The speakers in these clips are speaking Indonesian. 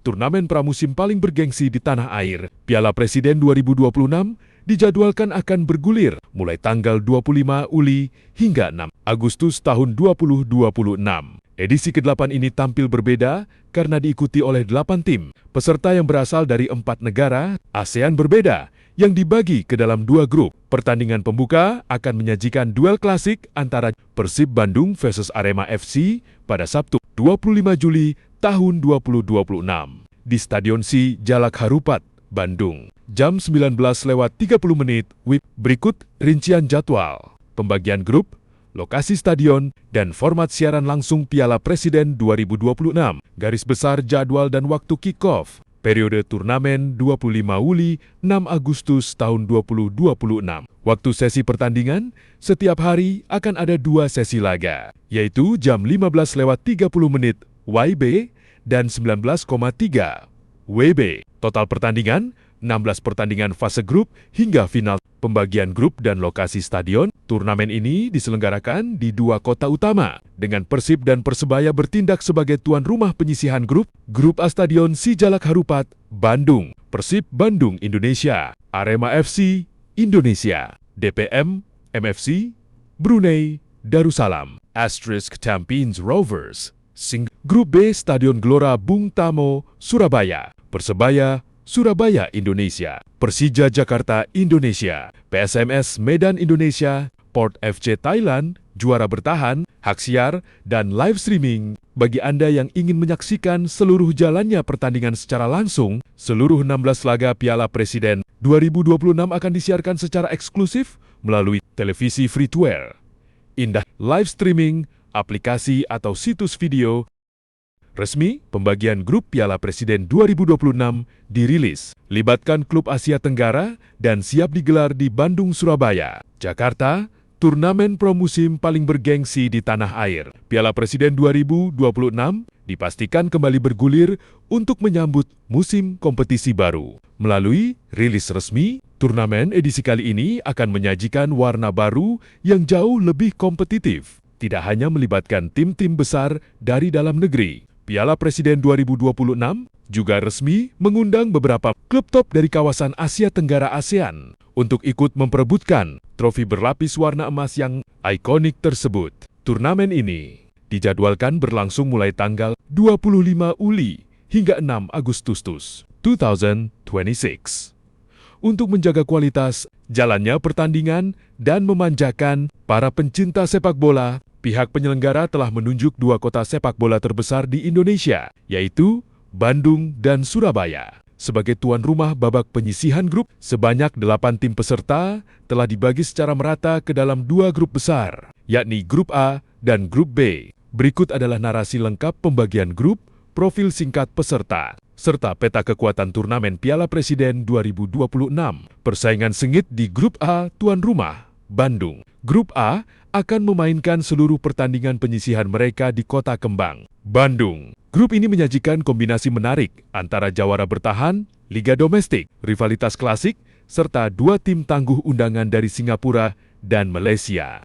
turnamen pramusim paling bergengsi di tanah air. Piala Presiden 2026 dijadwalkan akan bergulir mulai tanggal 25 Uli hingga 6 Agustus tahun 2026. Edisi ke-8 ini tampil berbeda karena diikuti oleh 8 tim. Peserta yang berasal dari 4 negara ASEAN berbeda yang dibagi ke dalam 2 grup. Pertandingan pembuka akan menyajikan duel klasik antara Persib Bandung versus Arema FC pada Sabtu 25 Juli tahun 2026 di Stadion Si Jalak Harupat, Bandung. Jam 19.30 WIB. Berikut rincian jadwal, pembagian grup, lokasi stadion, dan format siaran langsung Piala Presiden 2026. Garis besar jadwal dan waktu kick-off. Periode turnamen 25 Juli 6 Agustus tahun 2026. Waktu sesi pertandingan, setiap hari akan ada 2 sesi laga, yaitu jam 15.30 WIB dan 19.3 WIB. Total pertandingan, 16 pertandingan fase grup hingga final. Pembagian grup dan lokasi stadion, turnamen ini diselenggarakan di 2 kota utama, dengan Persib dan Persebaya bertindak sebagai tuan rumah penyisihan grup. Grup A Stadion Si Jalak Harupat, Bandung, Persib Bandung Indonesia, Arema FC Indonesia, DPM MFC Brunei Darussalam, Asterisk Tampines Rovers. Grup B Stadion Gelora Bung Tomo, Surabaya, Persebaya Surabaya Indonesia, Persija Jakarta Indonesia, PSMS Medan Indonesia, Port FC Thailand, juara bertahan, hak siar, dan live streaming. Bagi Anda yang ingin menyaksikan seluruh jalannya pertandingan secara langsung, seluruh 16 laga Piala Presiden 2026 akan disiarkan secara eksklusif melalui televisi free-to-air. Indah live streaming, aplikasi atau situs video resmi. Pembagian grup Piala Presiden 2026 dirilis. Libatkan klub Asia Tenggara dan siap digelar di Bandung, Surabaya, Jakarta. Turnamen pramusim paling bergengsi di tanah air. Piala Presiden 2026 dipastikan kembali bergulir untuk menyambut musim kompetisi baru. Melalui rilis resmi, turnamen edisi kali ini akan menyajikan warna baru yang jauh lebih kompetitif. Tidak hanya melibatkan tim-tim besar dari dalam negeri, Piala Presiden 2026 juga resmi mengundang beberapa klub top dari kawasan Asia Tenggara ASEAN untuk ikut memperebutkan trofi berlapis warna emas yang ikonik tersebut. Turnamen ini dijadwalkan berlangsung mulai tanggal 25 Juli hingga 6 Agustus 2026. Untuk menjaga kualitas jalannya pertandingan dan memanjakan para pencinta sepak bola, pihak penyelenggara telah menunjuk 2 kota sepak bola terbesar di Indonesia, yaitu Bandung dan Surabaya. Sebagai tuan rumah babak penyisihan grup, sebanyak 8 tim peserta telah dibagi secara merata ke dalam 2 grup besar, yakni Grup A dan Grup B. Berikut adalah narasi lengkap pembagian grup, profil singkat peserta, serta peta kekuatan turnamen Piala Presiden 2026. Persaingan sengit di Grup A tuan rumah, Bandung. Grup A akan memainkan seluruh pertandingan penyisihan mereka di Kota Kembang, Bandung. Grup ini menyajikan kombinasi menarik antara jawara bertahan, liga domestik, rivalitas klasik, serta 2 tim tangguh undangan dari Singapura dan Malaysia.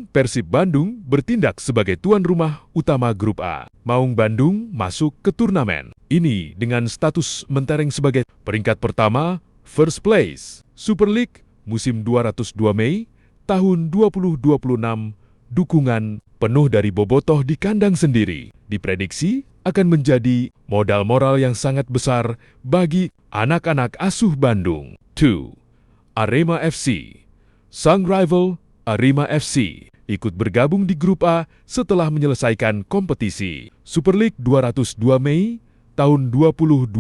Persib Bandung bertindak sebagai tuan rumah utama Grup A. Maung Bandung masuk ke turnamen ini dengan status mentereng sebagai peringkat pertama, first place. Super League musim 202 Mei tahun 2026, dukungan penuh dari bobotoh di kandang sendiri diprediksi akan menjadi modal moral yang sangat besar bagi anak-anak asuh Bandung. 2. Arema FC. Sang rival Arema FC ikut bergabung di Grup A setelah menyelesaikan kompetisi Super League 202 Mei tahun 2026.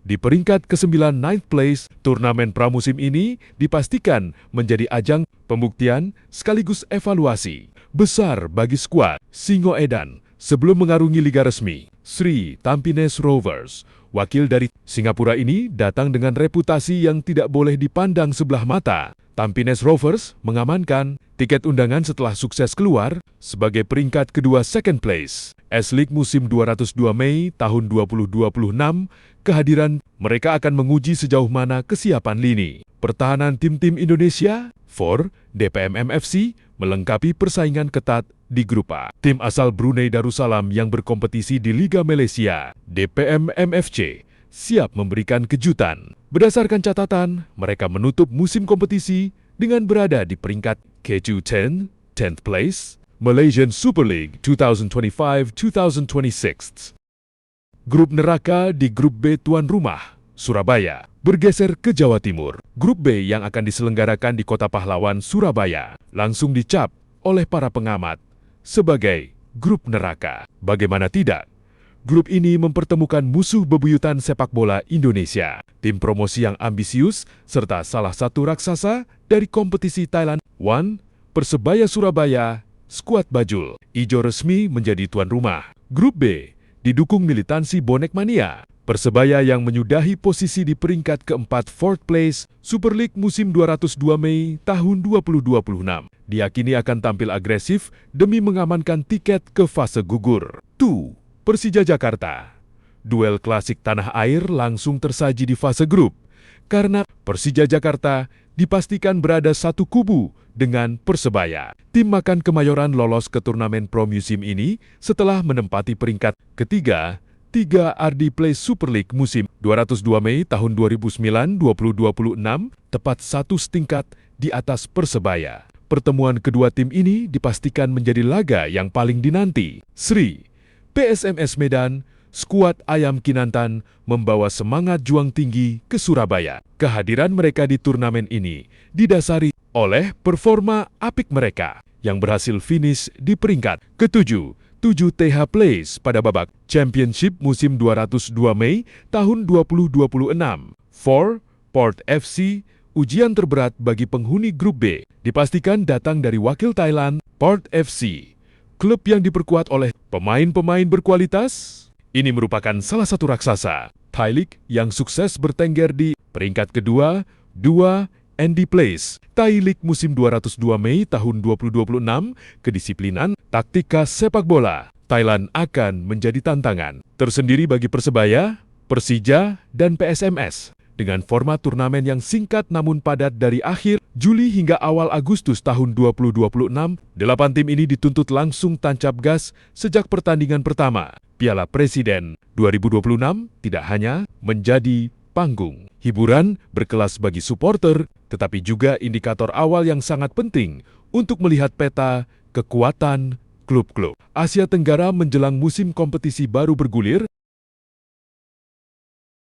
Di peringkat ke-9 ninth place, turnamen pramusim ini dipastikan menjadi ajang pembuktian sekaligus evaluasi besar bagi skuad Singoedan sebelum mengarungi liga resmi. Sri Tampines Rovers, wakil dari Singapura ini datang dengan reputasi yang tidak boleh dipandang sebelah mata. Tampines Rovers mengamankan tiket undangan setelah sukses keluar sebagai peringkat kedua second place. S-League musim 202 Mei tahun 2026, kehadiran mereka akan menguji sejauh mana kesiapan lini pertahanan tim-tim Indonesia. 4. DPM MFC melengkapi persaingan ketat di grup A. Tim asal Brunei Darussalam yang berkompetisi di Liga Malaysia, DPM MFC, siap memberikan kejutan. Berdasarkan catatan, mereka menutup musim kompetisi dengan berada di peringkat K2 10th place, Malaysian Super League 2025-2026. Grup neraka di grup B tuan rumah, Surabaya, bergeser ke Jawa Timur. Grup B yang akan diselenggarakan di Kota Pahlawan, Surabaya, langsung dicap oleh para pengamat sebagai grup neraka. Bagaimana tidak? Grup ini mempertemukan musuh bebuyutan sepak bola Indonesia, tim promosi yang ambisius, serta salah satu raksasa dari kompetisi Thailand. Persebaya Surabaya, skuad Bajul Ijo resmi menjadi tuan rumah. Grup B didukung militansi bonek mania. Persebaya yang menyudahi posisi di peringkat keempat 4th place Super League musim 202 Mei tahun 2026 diyakini akan tampil agresif demi mengamankan tiket ke fase gugur. Persija Jakarta. Duel klasik tanah air langsung tersaji di fase grup karena Persija Jakarta dipastikan berada satu kubu dengan Persebaya. Tim Makan Kemayoran lolos ke turnamen pro musim ini setelah menempati peringkat ketiga 3 RD Play Super League musim 202 Mei tahun 2009-2026, tepat satu setingkat di atas Persebaya. Pertemuan kedua tim ini dipastikan menjadi laga yang paling dinanti. PSMS Medan, skuad Ayam Kinantan membawa semangat juang tinggi ke Surabaya. Kehadiran mereka di turnamen ini didasari oleh performa apik mereka yang berhasil finish di peringkat ke-7 7TH Place pada babak Championship musim 202 Mei tahun 2026. Port FC, ujian terberat bagi penghuni grup B, dipastikan datang dari wakil Thailand, Port FC. Klub yang diperkuat oleh pemain-pemain berkualitas, ini merupakan salah satu raksasa Thai League yang sukses bertengger di peringkat kedua, 2 ND Place, Thai League musim 202 Mei tahun 2026, kedisiplinan taktika sepak bola Thailand akan menjadi tantangan tersendiri bagi Persebaya, Persija, dan PSMS. Dengan format turnamen yang singkat namun padat dari akhir Juli hingga awal Agustus tahun 2026, 8 tim ini dituntut langsung tancap gas sejak pertandingan pertama. Piala Presiden 2026 tidak hanya menjadi panggung hiburan berkelas bagi supporter, tetapi juga indikator awal yang sangat penting untuk melihat peta kekuatan klub-klub Asia Tenggara menjelang musim kompetisi baru bergulir